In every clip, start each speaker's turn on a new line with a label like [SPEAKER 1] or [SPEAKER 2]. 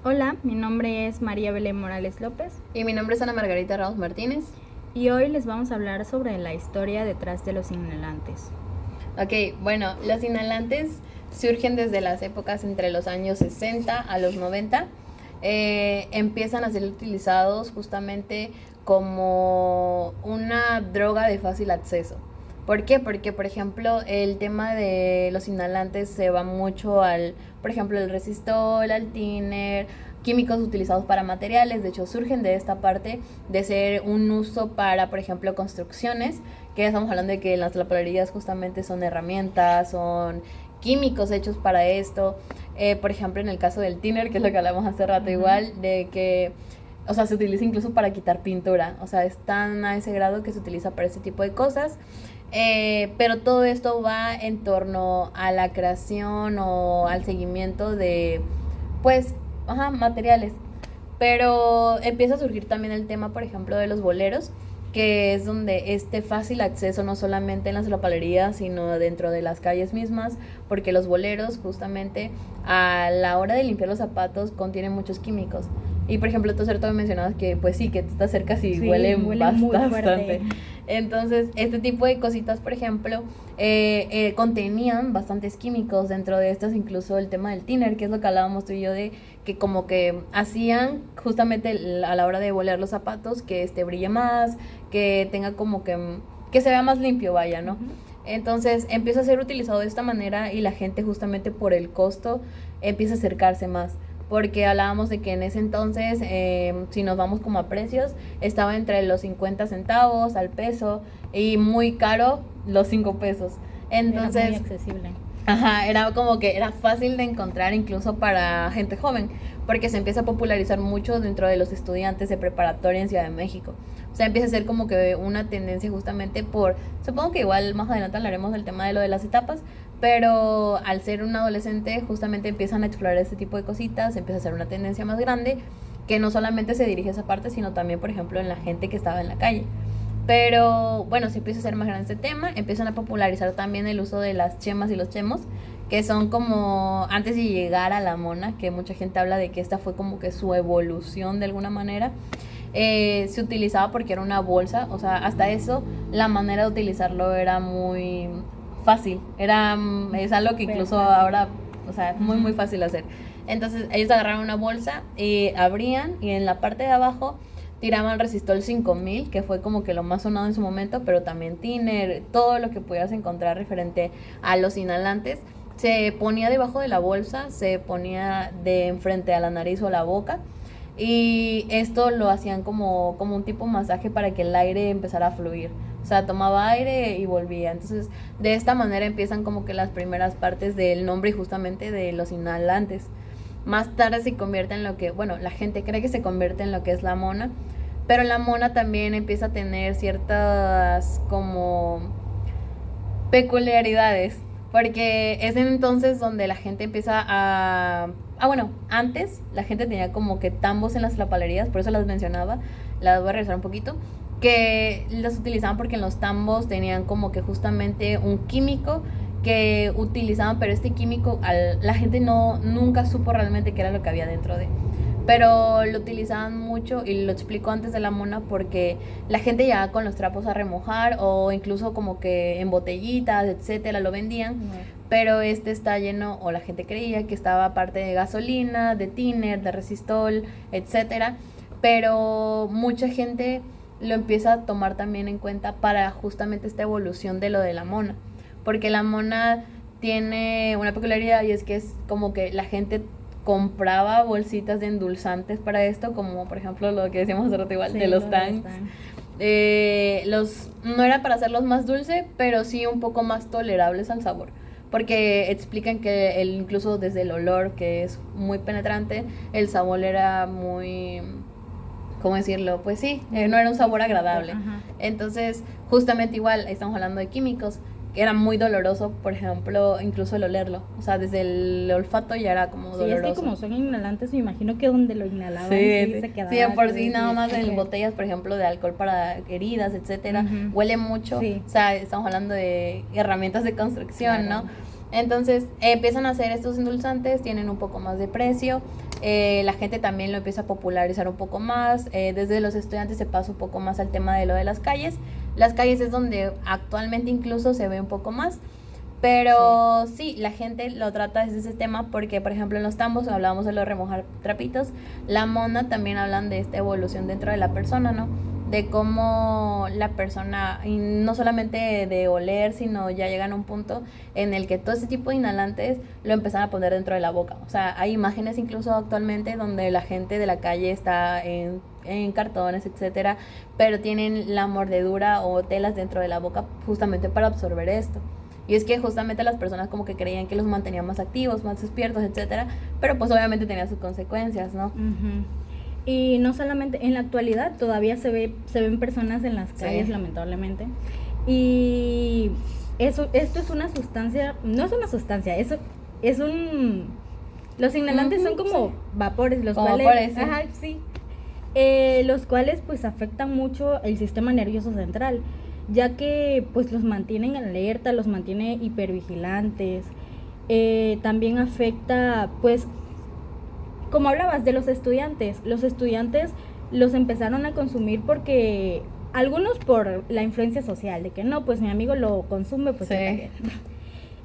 [SPEAKER 1] Hola, mi nombre es María Belén Morales López
[SPEAKER 2] Y mi nombre es Ana Margarita Ramos Martínez.
[SPEAKER 1] y hoy les vamos a hablar sobre la historia detrás de los inhalantes.
[SPEAKER 2] Ok, bueno, los inhalantes surgen desde las épocas entre los años 60 a los 90. Empiezan a ser utilizados justamente como una droga de fácil acceso. ¿Por qué? Porque, por ejemplo, el tema de los inhalantes se va mucho por ejemplo, el resistol, al thinner, químicos utilizados para materiales. De hecho, surgen de esta parte de ser un uso para, por ejemplo, construcciones, que estamos hablando de que las lapalerías justamente son herramientas, son químicos hechos para esto. Por ejemplo, en el caso del thinner, que es lo que hablamos hace rato, igual, de que o sea, se utiliza incluso para quitar pintura. O sea, es tan a ese grado que se utiliza para ese tipo de cosas. Pero todo esto va en torno a la creación o al seguimiento de, pues, materiales. Pero empieza a surgir también el tema, por ejemplo, de los boleros, que es donde este fácil acceso no solamente en las lapalerías, sino dentro de las calles mismas, porque los boleros justamente a la hora de limpiar los zapatos contienen muchos químicos. Y por ejemplo, tú cierto me mencionabas que pues sí, que tú te acercas y huele
[SPEAKER 1] muy
[SPEAKER 2] bastante.
[SPEAKER 1] fuerte.
[SPEAKER 2] Entonces, este tipo de cositas, por ejemplo, contenían bastantes químicos dentro de estas, incluso el tema del thinner, que es lo que hablábamos tú y yo de que como que hacían justamente a la hora de bolear los zapatos que brille más, que tenga como que se vea más limpio, vaya, ¿no? Entonces empieza a ser utilizado de esta manera y la gente justamente por el costo empieza a acercarse más. Porque hablábamos de que en ese entonces, si nos vamos como a precios, estaba entre los 50 centavos al peso y muy caro los 5 pesos. Entonces,
[SPEAKER 1] era muy accesible.
[SPEAKER 2] Ajá, era como que era fácil de encontrar incluso para gente joven, porque se empieza a popularizar mucho dentro de los estudiantes de preparatoria en Ciudad de México. O sea, empieza a ser como que una tendencia justamente supongo que igual más adelante hablaremos del tema de lo de las etapas, pero al ser un adolescente justamente empiezan a explorar este tipo de cositas, empieza a ser una tendencia más grande, que no solamente se dirige a esa parte, sino también, por ejemplo, en la gente que estaba en la calle. Pero bueno, se empieza a hacer más grande este tema, empiezan a popularizar también el uso de las chemas y los chemos, que son como antes de llegar a la mona, que mucha gente habla de que esta fue como que su evolución de alguna manera. Se utilizaba porque era una bolsa, o sea, hasta eso la manera de utilizarlo era muy fácil, es algo que incluso ahora, o sea, es muy fácil hacer. Entonces ellos agarraron una bolsa y abrían y en la parte de abajo tiraban Resistol 5000, que fue como que lo más sonado en su momento, pero también thinner, todo lo que pudieras encontrar referente a los inhalantes. Se ponía debajo de la bolsa, se ponía de enfrente a la nariz o la boca, y esto lo hacían como un tipo masaje para que el aire empezara a fluir. O sea, tomaba aire y volvía. Entonces, de esta manera empiezan como que las primeras partes del nombre y justamente de los inhalantes. Más tarde se convierte en lo que, bueno, la gente cree que se convierte en lo que es la mona, pero la mona también empieza a tener ciertas como peculiaridades, porque es entonces donde la gente empieza bueno, antes la gente tenía como que tambos en las lapalerías, por eso las mencionaba, las voy a regresar un poquito, que las utilizaban porque en los tambos tenían como que justamente un químico que utilizaban, pero este químico la gente nunca supo realmente qué era lo que había dentro de, pero lo utilizaban mucho y lo explico antes de la mona porque la gente llegaba con los trapos a remojar o incluso como que en botellitas, etcétera, lo vendían, pero está lleno, o la gente creía que estaba aparte de gasolina, de thinner, de resistol, etcétera, pero mucha gente lo empieza a tomar también en cuenta para justamente esta evolución de lo de la mona, porque la mona tiene una peculiaridad y es que es como que la gente compraba bolsitas de endulzantes para esto, como por ejemplo lo que decíamos hace rato igual, sí, de los tanks. No era para hacerlos más dulces, pero sí un poco más tolerables al sabor, porque explican que incluso desde el olor, que es muy penetrante, el sabor era muy, ¿cómo decirlo? Pues sí, no era un sabor agradable. Entonces, justamente igual, estamos hablando de químicos, que era muy doloroso, por ejemplo, incluso el olerlo. O sea, desde el olfato ya era como doloroso.
[SPEAKER 1] Sí, es que como son inhalantes, me imagino que donde lo inhalaban se quedaba.
[SPEAKER 2] Sí, por sí, nada más en botellas, por ejemplo, de alcohol para heridas, etcétera, huele mucho. Sí. O sea, estamos hablando de herramientas de construcción, claro, ¿no? Entonces empiezan a hacer estos endulzantes, tienen un poco más de precio, la gente también lo empieza a popularizar un poco más, desde los estudiantes se pasa un poco más al tema de lo de las calles. Las calles es donde actualmente incluso se ve un poco más. Pero sí, la gente lo trata desde ese tema porque, por ejemplo, en los tambos hablábamos de lo de remojar trapitos, la mona también hablan de esta evolución dentro de la persona, ¿no? De cómo la persona, y no solamente de oler, sino ya llegan a un punto en el que todo ese tipo de inhalantes lo empiezan a poner dentro de la boca. O sea, hay imágenes incluso actualmente donde la gente de la calle está en cartones, etcétera, pero tienen la mordedura o telas dentro de la boca justamente para absorber esto. Y es que justamente las personas como que creían que los mantenían más activos, más despiertos, etcétera, pero pues obviamente tenía sus consecuencias, ¿no?
[SPEAKER 1] Uh-huh. Y no solamente en la actualidad todavía se ven personas en las calles, lamentablemente. Y esto es una sustancia, no es una sustancia, eso es un, los inhalantes son como vapores, los
[SPEAKER 2] como
[SPEAKER 1] cuales,
[SPEAKER 2] vapores,
[SPEAKER 1] ajá, sí, los cuales pues afectan mucho el sistema nervioso central, ya que pues los mantienen alerta, los mantiene hipervigilantes. También afecta pues, como hablabas de los estudiantes los empezaron a consumir porque algunos por la influencia social, de que no, pues mi amigo lo consume, pues yo también.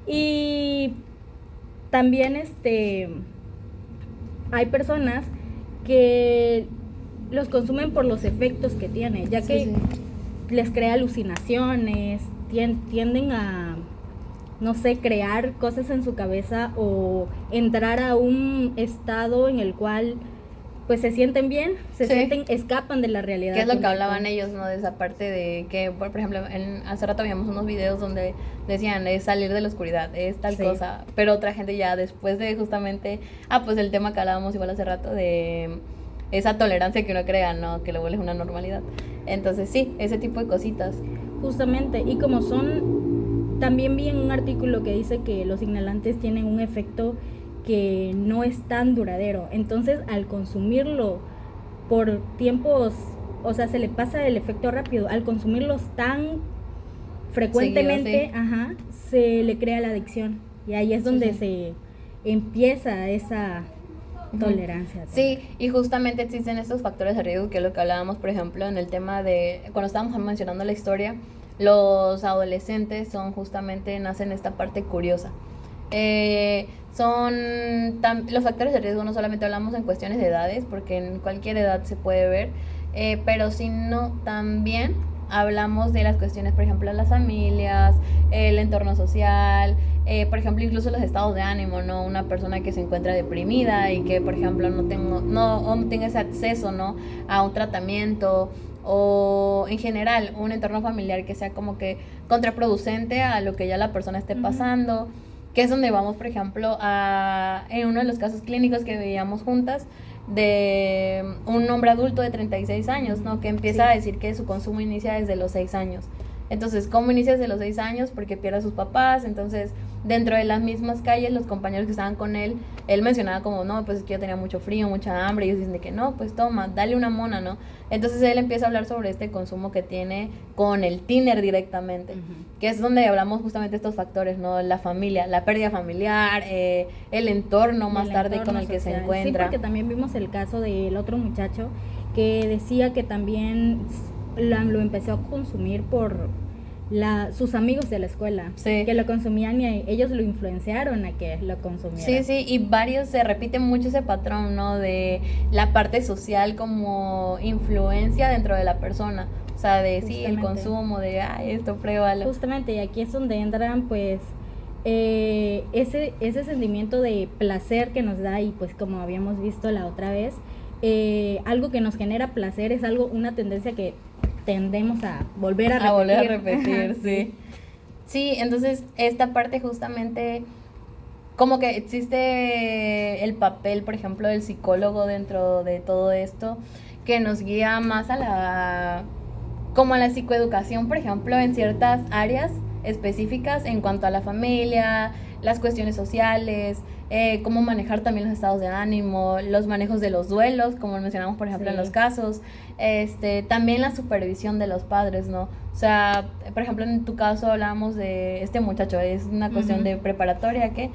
[SPEAKER 1] Y también hay personas que los consumen por los efectos que tiene, ya que les crea alucinaciones, tienden a, no sé, crear cosas en su cabeza o entrar a un estado en el cual pues se sienten bien, escapan de la realidad.
[SPEAKER 2] ¿Qué es lo que hablaban ellos, no? De esa parte de que, por ejemplo, hace rato habíamos unos videos donde decían, es salir de la oscuridad, es tal cosa, pero otra gente ya después de justamente, pues el tema que hablábamos igual hace rato de esa tolerancia que uno crea, ¿no? Que lo vuelve una normalidad. Entonces sí, ese tipo de cositas.
[SPEAKER 1] Justamente, y como también vi en un artículo que dice que los inhalantes tienen un efecto que no es tan duradero, entonces al consumirlo por tiempos, o sea, se le pasa el efecto rápido, al consumirlos tan frecuentemente, se le crea la adicción, y ahí es donde se empieza esa tolerancia.
[SPEAKER 2] Sí, y justamente existen estos factores de riesgo, que es lo que hablábamos, por ejemplo, en el tema de, cuando estábamos mencionando la historia, los adolescentes nacen esta parte curiosa. Los factores de riesgo no solamente hablamos en cuestiones de edades, porque en cualquier edad se puede ver, pero sino también hablamos de las cuestiones, por ejemplo, las familias, el entorno social, por ejemplo, incluso los estados de ánimo, ¿no? Una persona que se encuentra deprimida y que, por ejemplo, no tenga ese acceso, ¿no? A un tratamiento, o en general un entorno familiar que sea como que contraproducente a lo que ya la persona esté pasando, que es donde vamos, por ejemplo, en uno de los casos clínicos que veíamos juntas, de un hombre adulto de 36 años, ¿no? Que empieza a decir que su consumo inicia desde los 6 años. Entonces, ¿cómo inicia desde los 6 años? Porque pierde a sus papás. Entonces, dentro de las mismas calles, los compañeros que estaban con él mencionaba como, no, pues es que yo tenía mucho frío, mucha hambre, y ellos dicen de que no, pues toma, dale una mona, ¿no? Entonces él empieza a hablar sobre este consumo que tiene con el tiner directamente, que es donde hablamos justamente de estos factores, ¿no? La familia, la pérdida familiar, el entorno más tarde con el que se encuentra.
[SPEAKER 1] Sí, porque también vimos el caso del otro muchacho que decía que también lo empezó a consumir por sus amigos de la escuela, que lo consumían y ellos lo influenciaron a que lo consumiera.
[SPEAKER 2] Sí, y varios se repite mucho ese patrón, ¿no? De la parte social como influencia dentro de la persona. O sea, de el consumo, de esto, pruébalo.
[SPEAKER 1] Justamente, y aquí es donde entran pues ese sentimiento de placer que nos da, y pues como habíamos visto la otra vez, algo que nos genera placer es una tendencia que tendemos a volver a
[SPEAKER 2] repetir. Sí, entonces esta parte justamente, como que existe el papel, por ejemplo, del psicólogo dentro de todo esto, que nos guía más a la psicoeducación, por ejemplo, en ciertas áreas específicas en cuanto a la familia, las cuestiones sociales, cómo manejar también los estados de ánimo, los manejos de los duelos, como mencionamos por ejemplo
[SPEAKER 1] Sí.
[SPEAKER 2] en los casos, también la supervisión de los padres, ¿no? O sea, por ejemplo en tu caso hablábamos de este muchacho, es una cuestión
[SPEAKER 1] Ujú.
[SPEAKER 2] de preparatoria que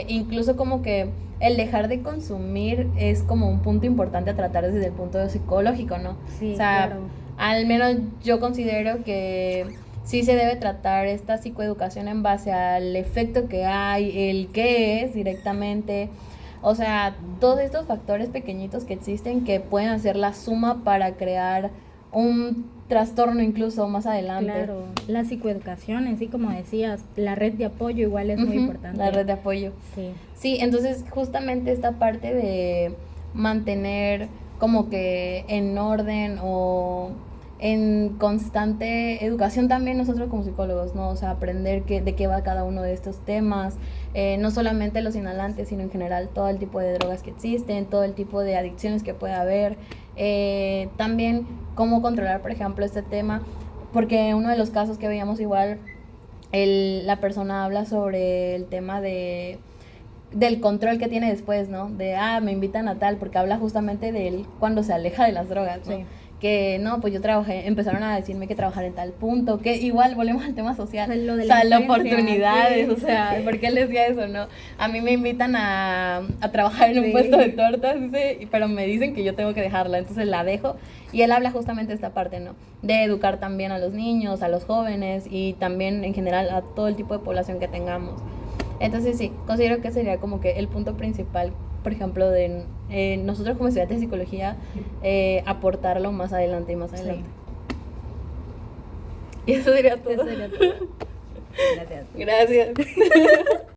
[SPEAKER 2] incluso como que el dejar de consumir es como un punto importante a tratar desde el punto psicológico, ¿no?
[SPEAKER 1] Sí,
[SPEAKER 2] O sea,
[SPEAKER 1] claro.
[SPEAKER 2] al menos yo considero que sí se debe tratar esta psicoeducación en base al efecto que hay, el qué es directamente, o sea, todos estos factores pequeñitos que existen que pueden hacer la suma para crear un trastorno incluso más adelante.
[SPEAKER 1] Claro, la psicoeducación en sí, como decías, la red de apoyo igual es muy
[SPEAKER 2] Ujú,
[SPEAKER 1] importante.
[SPEAKER 2] la red de apoyo.
[SPEAKER 1] Sí,
[SPEAKER 2] Sí, entonces justamente esta parte de mantener como que en orden o en constante educación también nosotros como psicólogos, ¿no? O sea, aprender de qué va cada uno de estos temas, no solamente los inhalantes, sino en general todo el tipo de drogas que existen, todo el tipo de adicciones que puede haber, también cómo controlar, por ejemplo, este tema, porque uno de los casos que veíamos igual, la persona habla sobre el tema del control que tiene después, ¿no? De, me invitan a tal, porque habla justamente de él cuando se aleja de las drogas, ¿no?
[SPEAKER 1] sí.
[SPEAKER 2] Que no, pues yo trabajé, empezaron a decirme que trabajar en tal punto, que igual volvemos al tema social,
[SPEAKER 1] O sea, lo de
[SPEAKER 2] o sea,
[SPEAKER 1] la
[SPEAKER 2] las
[SPEAKER 1] influencia,
[SPEAKER 2] oportunidades,
[SPEAKER 1] sí.
[SPEAKER 2] o sea, ¿por qué él decía eso, no? A mí me invitan a trabajar en un
[SPEAKER 1] Sí.
[SPEAKER 2] puesto de tortas, dice, pero me dicen que yo tengo que dejarla, entonces la dejo, y él habla justamente de esta parte, ¿no? De educar también a los niños, a los jóvenes, y también en general a todo el tipo de población que tengamos. Entonces sí, considero que sería como que el punto principal, por ejemplo, de nosotros como estudiantes de psicología, aportarlo más adelante y más adelante.
[SPEAKER 1] Sí.
[SPEAKER 2] Y eso sería todo.
[SPEAKER 1] Eso sería todo. Gracias.
[SPEAKER 2] Gracias.